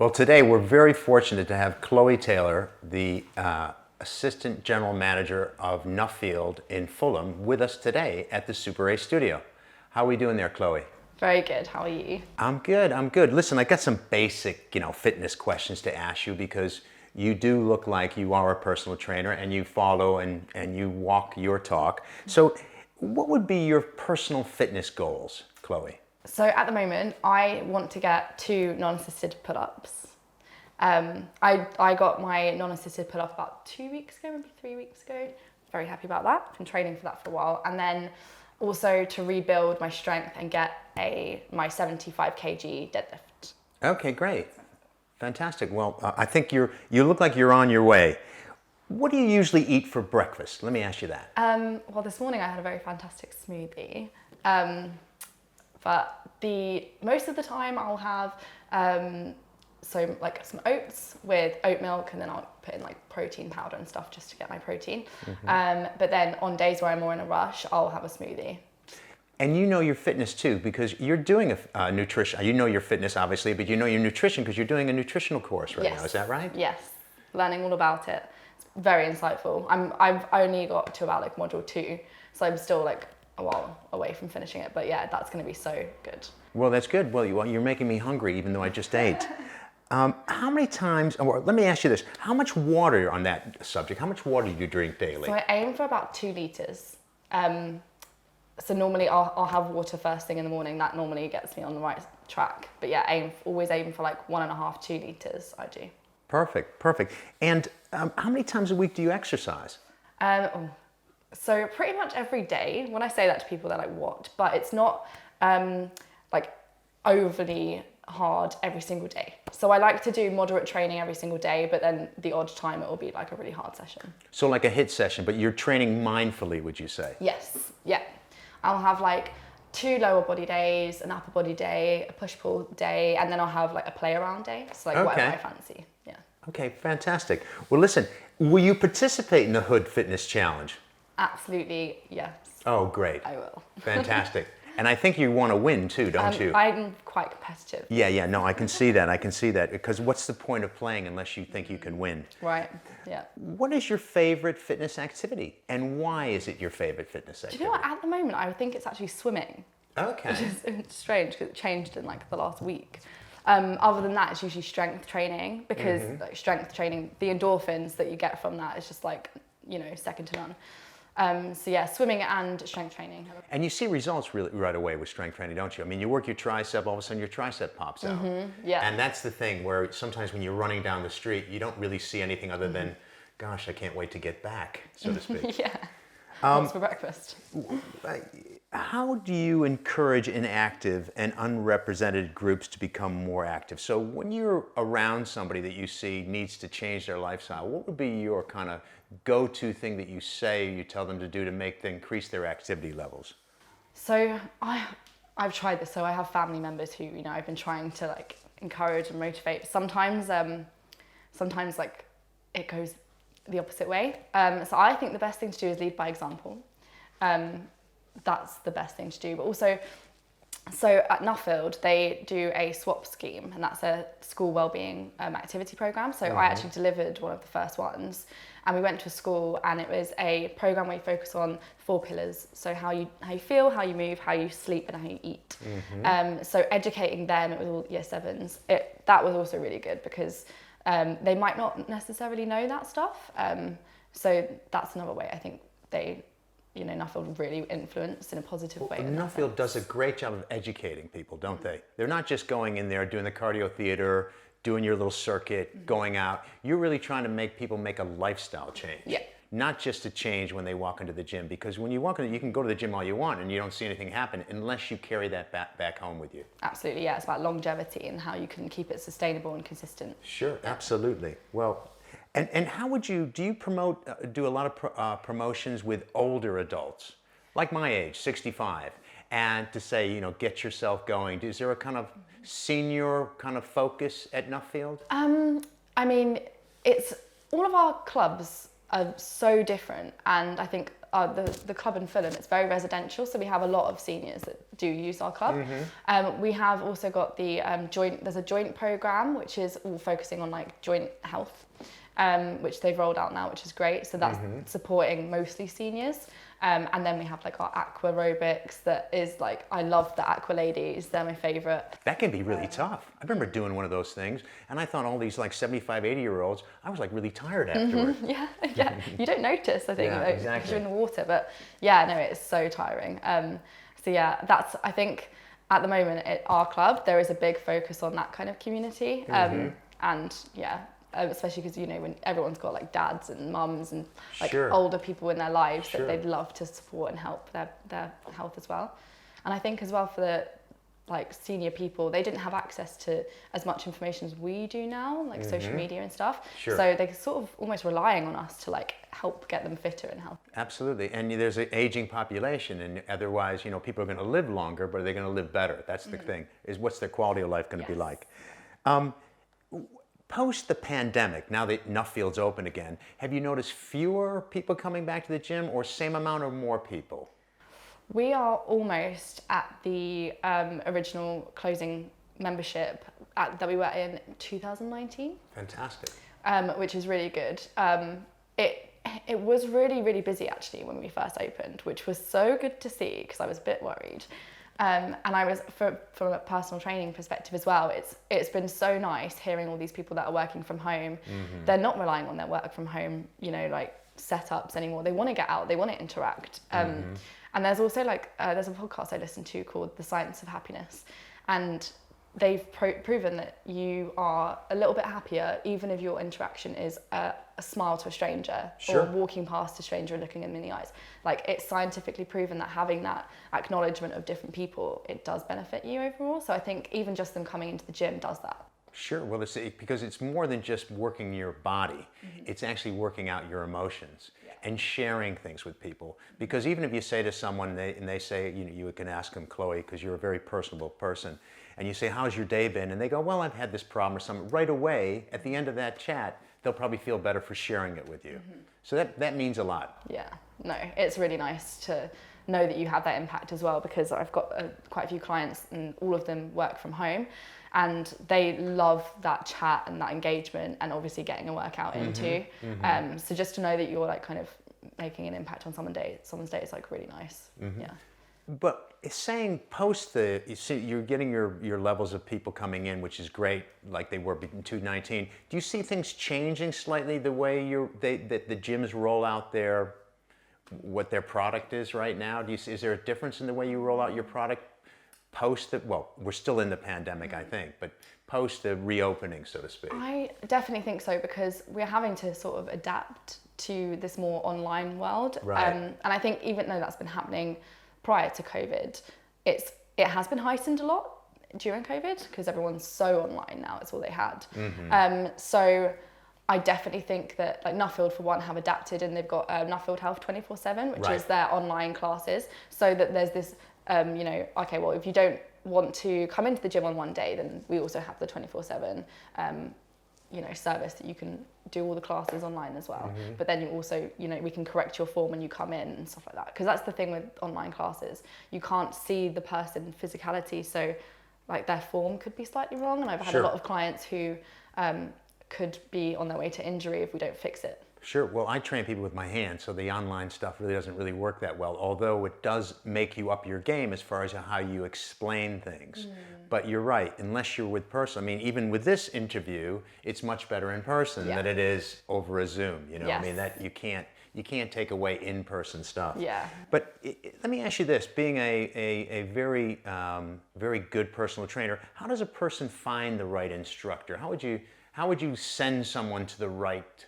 Well, today we're very fortunate to have Chloe Taylor, the Assistant General Manager of Nuffield in Fulham, with us today at the Super A studio. How are we doing there, Chloe? Very good. How are you? I'm good. Listen, I got some basic, fitness questions to ask you because you do look like you are a personal trainer and you follow and you walk your talk. So what would be your personal fitness goals, Chloe? So at the moment, I want to get 2 non-assisted pull-ups. I got my non-assisted pull-up about 2 weeks ago, maybe 3 weeks ago. Very happy about that. Been training for that for a while. And then also to rebuild my strength and get my 75 kg deadlift. Okay, great. Fantastic. Well, I think you look like you're on your way. What do you usually eat for breakfast? Let me ask you that. Well, this morning I had a very fantastic smoothie. But most of the time I'll have some oats with oat milk, and then I'll put in like protein powder and stuff just to get my protein. But then on days where I'm more in a rush, I'll have a smoothie. And you know your fitness too, because you're doing a nutrition. You know your fitness obviously, but you know your nutrition because you're doing a nutritional course right now. Is that right? Yes, learning all about it. It's very insightful. I've only got to about like module 2, so I'm still like a while away from finishing it. But yeah, that's going to be so good. Well, that's good. Well, you're making me hungry, even though I just ate. How many times, or let me ask you this, how much water on that subject, how much water do you drink daily? So I aim for about 2 litres. So normally I'll have water first thing in the morning. That normally gets me on the right track. But yeah, always aim for like 1.5, 2 litres I do. Perfect. And how many times a week do you exercise? So pretty much every day. When I say that to people, they're like, what? But it's not like overly hard every single day. So I like to do moderate training every single day, but then the odd time it will be like a really hard session. So like a HIIT session, but you're training mindfully, would you say? Yes, yeah. I'll have like 2 lower body days, an upper body day, a push-pull day, and then I'll have like a play around day. So like whatever I fancy, yeah. Okay, fantastic. Well, listen, will you participate in the Hood Fitness Challenge? Absolutely, yes. Oh, great. I will. Fantastic. And I think you want to win too, don't you? I'm quite competitive. Yeah, no, I can see that. Because what's the point of playing unless you think you can win? Right, yeah. What is your favorite fitness activity? And why is it your favorite fitness activity? Do you know what? At the moment, I would think it's actually swimming. Okay. Which is strange because it changed in like the last week. Other than that, it's usually strength training because like strength training, the endorphins that you get from that is just like, second to none. So yeah, swimming and strength training. And you see results really right away with strength training, don't you? I mean, you work your tricep, all of a sudden your tricep pops out. Yeah. And that's the thing where sometimes when you're running down the street, you don't really see anything other than, gosh, I can't wait to get back, so to speak. Yeah. What's for breakfast? How do you encourage inactive and unrepresented groups to become more active? So when you're around somebody that you see needs to change their lifestyle, what would be your kind of go-to thing that you tell them to do to increase their activity levels? So I've tried this. So I have family members who, I've been trying to like encourage and motivate. Sometimes like it goes the opposite way. So I think the best thing to do is lead by example. That's the best thing to do. But also, so at Nuffield, they do a SWAP scheme, and that's a school wellbeing activity program. So I actually delivered one of the first ones, and we went to a school, and it was a program where you focus on 4 pillars. So how you feel, how you move, how you sleep, and how you eat. So educating them, it was all year 7s. That was also really good because they might not necessarily know that stuff. So that's another way I think Nuffield really influenced in a positive way. Nuffield does a great job of educating people, don't they? They're not just going in there, doing the cardio theater, doing your little circuit, going out. You're really trying to make people make a lifestyle change. Yeah. Not just a change when they walk into the gym, because when you walk in, you can go to the gym all you want and you don't see anything happen unless you carry that back home with you. Absolutely, yeah. It's about longevity and how you can keep it sustainable and consistent. Sure, absolutely. Well, and how would do you do a lot of promotions with older adults, like my age, 65, and to say, get yourself going? Is there a kind of senior kind of focus at Nuffield? I mean, it's all of our clubs are so different, and I think the club in Fulham, it's very residential, so we have a lot of seniors that do use our club. We have also got the there's a joint program which is all focusing on like joint health, which they've rolled out now, which is great. So that's supporting mostly seniors. And then we have like our aqua aerobics that is like, I love the aqua ladies, they're my favourite. That can be really tough. I remember doing one of those things and I thought all these like 75, 80-year-olds, I was like really tired afterwards. Yeah. You don't notice, I think, Yeah, because exactly. you're in the water, but yeah, no, it's so tiring. So yeah, that's, I think at the moment at our club, there is a big focus on that kind of community. And yeah, especially because, you know, when everyone's got like dads and mums and like older people in their lives that they'd love to support and help their health as well. And I think as well for the like senior people, they didn't have access to as much information as we do now, like social media and stuff. So they're sort of almost relying on us to like help get them fitter and healthy. Absolutely, and there's an aging population, and otherwise, you know, people are going to live longer, but are they going to live better? That's the thing, is what's their quality of life going to be like? Post the pandemic, now that Nuffield's open again, have you noticed fewer people coming back to the gym or same amount or more people? We are almost at the original closing membership that we were in 2019. Fantastic. Which is really good. It was really, really busy actually when we first opened, which was so good to see because I was a bit worried. And I was, from a personal training perspective as well, it's been so nice hearing all these people that are working from home. They're not relying on their work from home, you know, like setups anymore. They want to get out, they want to interact. And there's also like, there's a podcast I listen to called The Science of Happiness. And they've proven that you are a little bit happier even if your interaction is a smile to a stranger or walking past a stranger and looking them in the eyes. Like, it's scientifically proven that having that acknowledgement of different people, it does benefit you overall. So I think even just them coming into the gym does that. Sure, well, because it's more than just working your body, it's actually working out your emotions and sharing things with people. Because even if you say to someone, and they say, you know, you can ask them, Chloe, because you're a very personable person, and you say, how's your day been? And they go, well, I've had this problem or something. Right away, at the end of that chat, they'll probably feel better for sharing it with you. So that means a lot. Yeah, no, it's really nice to know that you have that impact as well, because I've got quite a few clients and all of them work from home and they love that chat and that engagement and obviously getting a workout in too. So just to know that you're like kind of making an impact on someone's day is like really nice. Yeah. But it's saying you're getting your levels of people coming in, which is great, like they were in 2019. Do you see things changing slightly the way that the gyms roll out what their product is right now? Is there a difference in the way you roll out your product post well, we're still in the pandemic, I think, but post the reopening, so to speak? I definitely think so, because we're having to sort of adapt to this more online world. Right. And I think even though that's been happening prior to COVID, it has been heightened a lot during COVID because everyone's so online now, it's all they had. So I definitely think that like Nuffield for one have adapted, and they've got Nuffield Health 24/7, which is their online classes, so that there's this, you know, okay, well, if you don't want to come into the gym on one day, then we also have the 24/7 you know, service that you can do all the classes online as well. But then you also, you know, we can correct your form when you come in and stuff like that. Because that's the thing with online classes. You can't see the person physicality, so like their form could be slightly wrong. And I've had a lot of clients who could be on their way to injury if we don't fix it. Sure. Well, I train people with my hands, so the online stuff really doesn't really work that well, although it does make you up your game as far as how you explain things. But you're right, unless you're with person. I mean, even with this interview, it's much better in person than it is over a Zoom. You know, I mean, that you can't take away in-person stuff. Yeah. But let me ask you this: being a very very good personal trainer, how does a person find the right instructor? How would you send someone to the right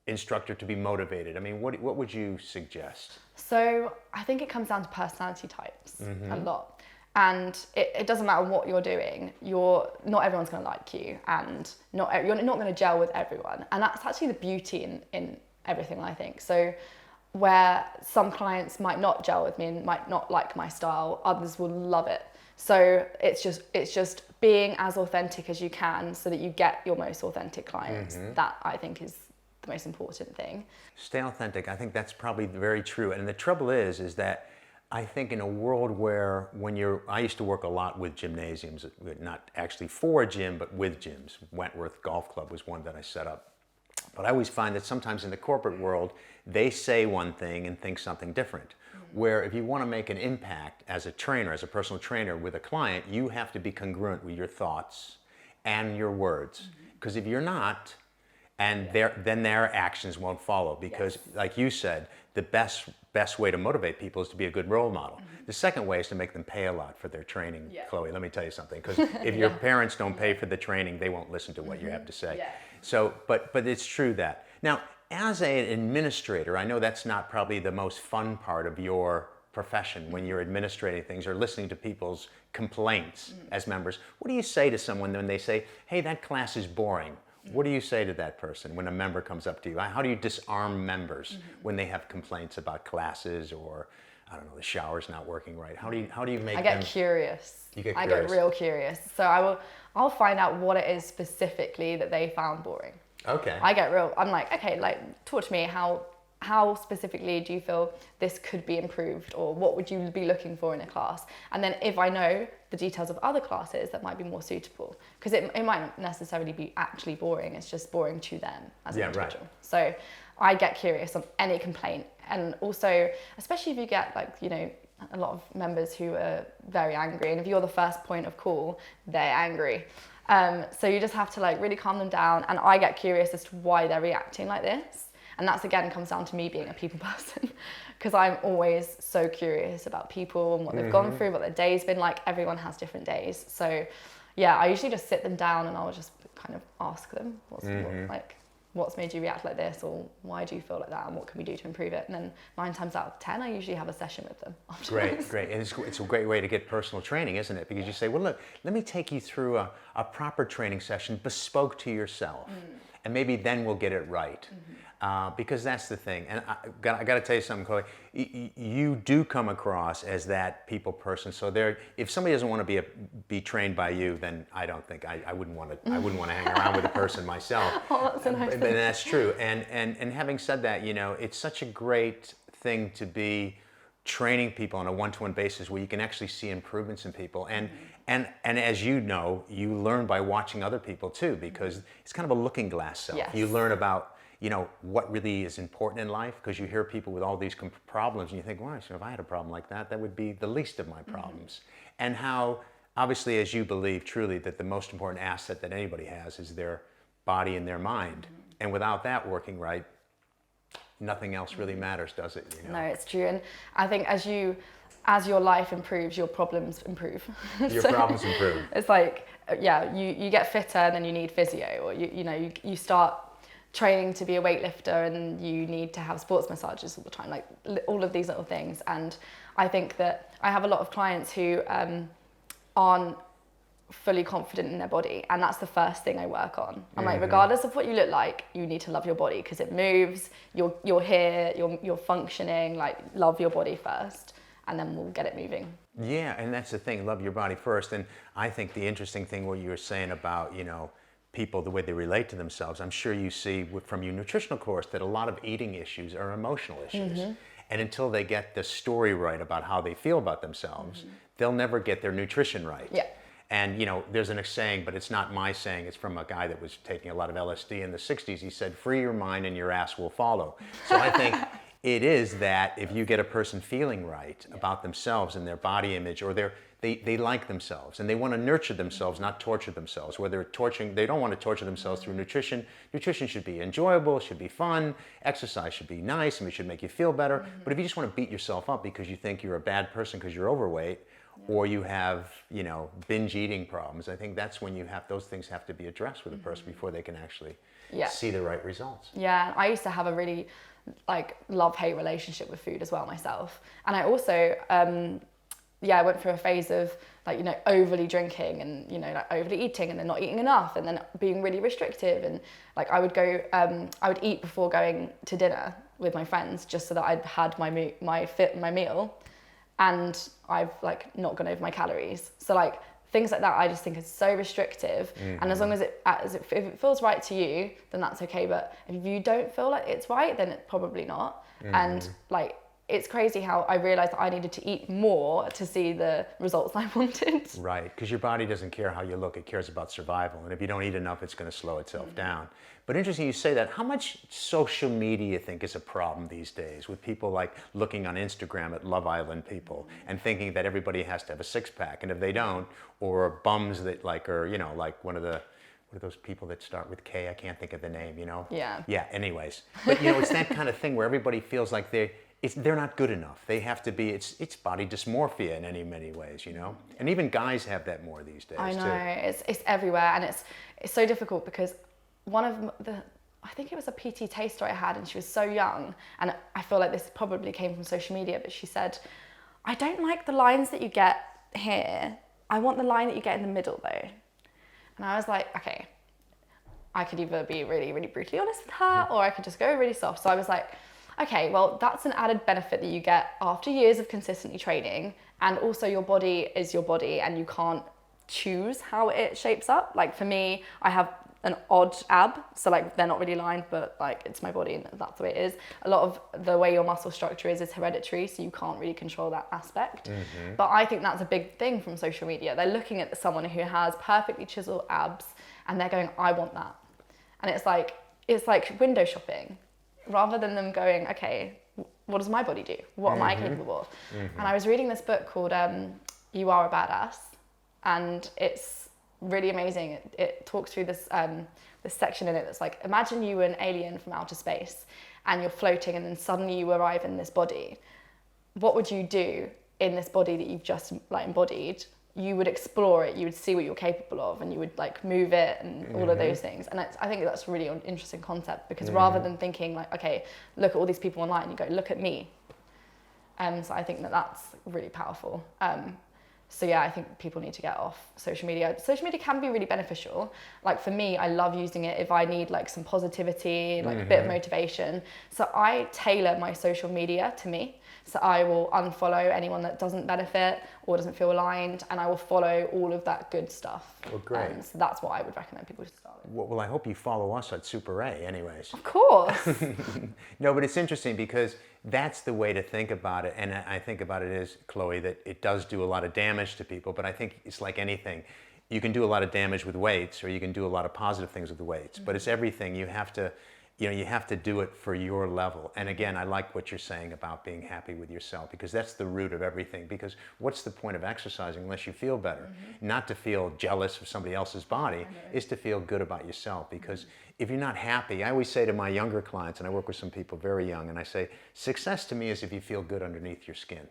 instructor to be motivated? I mean, what would you suggest? So I think it comes down to personality types a lot. And it doesn't matter what you're doing, not everyone's going to like you, and you're not going to gel with everyone. And that's actually the beauty in everything, I think. So where some clients might not gel with me and might not like my style, others will love it. So it's just being as authentic as you can so that you get your most authentic clients. That I think is the most important thing. Stay authentic. I think that's probably very true. And the trouble is that I think in a world where I used to work a lot with gymnasiums, not actually for a gym, but with gyms. Wentworth Golf Club was one that I set up. But I always find that sometimes in the corporate world, they say one thing and think something different. Where if you want to make an impact as a trainer, as a personal trainer with a client, you have to be congruent with your thoughts and your words. Because if you're not, and then their actions won't follow. Because like you said, the best way to motivate people is to be a good role model. The second way is to make them pay a lot for their training. Chloe, let me tell you something. Because if your parents don't pay for the training, they won't listen to what you have to say. So, but it's true that. Now, as an administrator, I know that's not probably the most fun part of your profession when you're administrating things or listening to people's complaints as members. What do you say to someone when they say, hey, that class is boring? What do you say to that person when a member comes up to you? How do you disarm members when they have complaints about classes or, I don't know, the shower's not working right? How do you make them? I get curious. You get I curious. get real curious. So I'll find out what it is specifically that they found boring. Okay. I'm like, okay, like talk to me, how specifically do you feel this could be improved, or what would you be looking for in a class? And then if I know the details of other classes that might be more suitable, because it might not necessarily be actually boring, it's just boring to them as an individual. Right. So I get curious on any complaint, and also, especially if you get like, you know, a lot of members who are very angry, and if you're the first point of call, they're angry. So you just have to like really calm them down, and I get curious as to why they're reacting like this. And that's again comes down to me being a people person, because I'm always so curious about people and what they've gone through, what their day's been like. Everyone has different days. So yeah, I usually just sit them down and I'll just kind of ask them what's made you react like this, or why do you feel like that, and what can we do to improve it? And then 9 times out of 10, I usually have a session with them afterwards. Great. And it's a great way to get personal training, isn't it? Because you say, well, look, let me take you through a proper training session bespoke to yourself. And maybe then we'll get it right. Because that's the thing. And I got to tell you something, Chloe. You do come across as that people person. So if somebody doesn't want to be trained by you, then I don't think I wouldn't want to. I wouldn't want to hang around with a person myself. Oh, that's a nice And that's true. And having said that, you know, it's such a great thing to be training people on a one-to-one basis where you can actually see improvements in people. And as you know, you learn by watching other people too, because it's kind of a looking glass self. Yes. You learn about, you know, what really is important in life, because you hear people with all these problems and you think, well, so if I had a problem like that, that would be the least of my problems. And how, obviously, as you believe truly that the most important asset that anybody has is their body and their mind. And without that working right, nothing else really matters, does it? You know? No, it's true. And I think as your life improves, your problems improve. Your problems improve. It's like, yeah, you get fitter and then you need physio, or you start training to be a weightlifter and you need to have sports massages all the time, like all of these little things. And I think that I have a lot of clients who aren't fully confident in their body, and that's the first thing I work on. I'm like, regardless of what you look like, you need to love your body, because it moves, you're here, you're functioning, like love your body first, and then we'll get it moving. Yeah, and that's the thing, love your body first. And I think the interesting thing what you were saying about, you know, people, the way they relate to themselves, I'm sure you see from your nutritional course that a lot of eating issues are emotional issues. And until they get the story right about how they feel about themselves, they'll never get their nutrition right. Yeah. And, you know, there's a saying, but it's not my saying. It's from a guy that was taking a lot of LSD in the 60s. He said, free your mind and your ass will follow. So I think it is that if you get a person feeling right about themselves and their body image, or they like themselves and they want to nurture themselves, not torture themselves. Whether they don't want to torture themselves through nutrition. Nutrition should be enjoyable, should be fun. Exercise should be nice, and it should make you feel better. But if you just want to beat yourself up because you think you're a bad person because you're overweight, or you have, you know, binge eating problems, I think that's when those things have to be addressed with a person before they can actually see the right results. Yeah, I used to have a really love-hate relationship with food as well myself. And I also, I went through a phase of overly drinking and, overly eating and then not eating enough and then being really restrictive. And I would eat before going to dinner with my friends just so that I'd had my meal. And I've not gone over my calories. So things like that I just think is so restrictive. And as long as if it feels right to you, then that's okay. But if you don't feel like it's right, then it's probably not. And like, it's crazy how I realized that I needed to eat more to see the results I wanted. Right, because your body doesn't care how you look, it cares about survival. And if you don't eat enough, it's going to slow itself down. But interesting you say that. How much social media you think is a problem these days with people like looking on Instagram at Love Island people and thinking that everybody has to have a six-pack, and if they don't, or bums that like are, you know, like one of the, what are those people that start with K? I can't think of the name, you know? Yeah. Yeah, anyways. But you know, it's that kind of thing where everybody feels like they're not good enough. They have to be, it's body dysmorphia in many ways, you know? And even guys have that more these days, I know, too. it's everywhere, and it's so difficult because one of I think it was a PT taster I had, and she was so young, and I feel like this probably came from social media, but she said, I don't like the lines that you get here. I want the line that you get in the middle though. And I was like, okay, I could either be really, really brutally honest with her, or I could just go really soft. So I was like, okay, well, that's an added benefit that you get after years of consistently training. And also your body is your body, and you can't choose how it shapes up. Like for me, I have an odd ab, so like they're not really lined, but like it's my body and that's the way it is. A lot of the way your muscle structure is hereditary, so you can't really control that aspect. But I think that's a big thing from social media. They're looking at someone who has perfectly chiseled abs and they're going, I want that. And it's like window shopping, rather than them going, okay, what does my body do? What am I capable of? And I was reading this book called You Are a Badass, and it's really amazing. It talks through this this section in it that's like, imagine you were an alien from outer space and you're floating, and then suddenly you arrive in this body. What would you do in this body that you've just like embodied? You would explore it, you would see what you're capable of, and you would like move it and all of those things. And I think that's a really interesting concept, because rather than thinking like, okay, look at all these people online, you go, look at me. So I think that that's really powerful. So yeah, I think people need to get off social media. Social media can be really beneficial. Like for me, I love using it if I need like some positivity, like a bit of motivation. So I tailor my social media to me. So I will unfollow anyone that doesn't benefit or doesn't feel aligned, and I will follow all of that good stuff. Well, great. So that's what I would recommend people to start with. Well, I hope you follow us at Super A anyways. Of course. No, but it's interesting because that's the way to think about it. And I think about it is, Chloe, that it does do a lot of damage to people, but I think it's like anything. You can do a lot of damage with weights, or you can do a lot of positive things with the weights, but it's everything. You have to, you have to do it for your level. And again, I like what you're saying about being happy with yourself, because that's the root of everything. Because what's the point of exercising unless you feel better? Not to feel jealous of somebody else's body, is to feel good about yourself. Because if you're not happy, I always say to my younger clients, and I work with some people very young, and I say, success to me is if you feel good underneath your skin.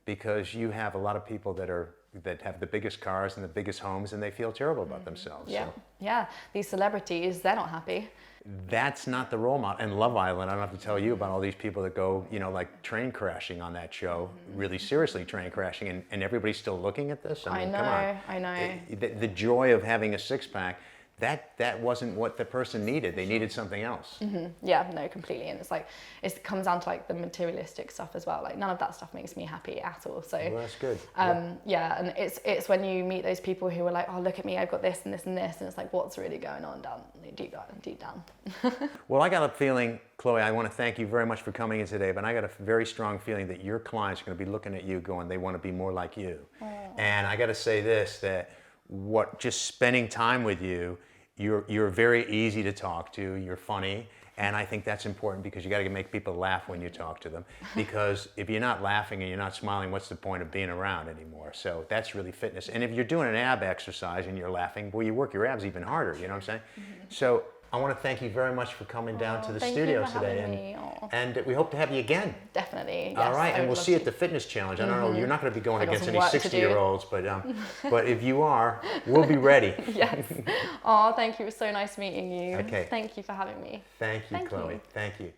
Because you have a lot of people that have the biggest cars and the biggest homes, and they feel terrible about themselves. Yeah, So. yeah. These celebrities, they're not happy. That's not the role model. And Love Island, I don't have to tell you about all these people that go, like train crashing on that show, really seriously train crashing, and everybody's still looking at this. I mean, come on. I know. The joy of having a six-pack, that wasn't what the person needed. They needed something else. Yeah, no, completely. And it's like, it comes down to like the materialistic stuff as well. Like none of that stuff makes me happy at all. So Well, that's good. yeah, and it's when you meet those people who are like, oh, look at me, I've got this and this and this, and it's like, what's really going on deep down. Well, I got a feeling, Chloe, I want to thank you very much for coming in today, but I got a very strong feeling that your clients are going to be looking at you going, they want to be more like you. And I got to say this, that just spending time with you, you're very easy to talk to, you're funny, and I think that's important, because you got to make people laugh when you talk to them, because if you're not laughing and you're not smiling, what's the point of being around anymore? So that's really fitness. And if you're doing an ab exercise and you're laughing, well, you work your abs even harder, you know what I'm saying? So I want to thank you very much for coming down to the studio today, and we hope to have you again. Definitely. Yes, all right, and we'll see you at the fitness challenge. I don't know, you're not going to be going against any 60-year-olds, but if you are, we'll be ready. Yes. Oh, thank you. It was so nice meeting you. Okay. Thank you for having me. Thank you, Chloe. Thank you.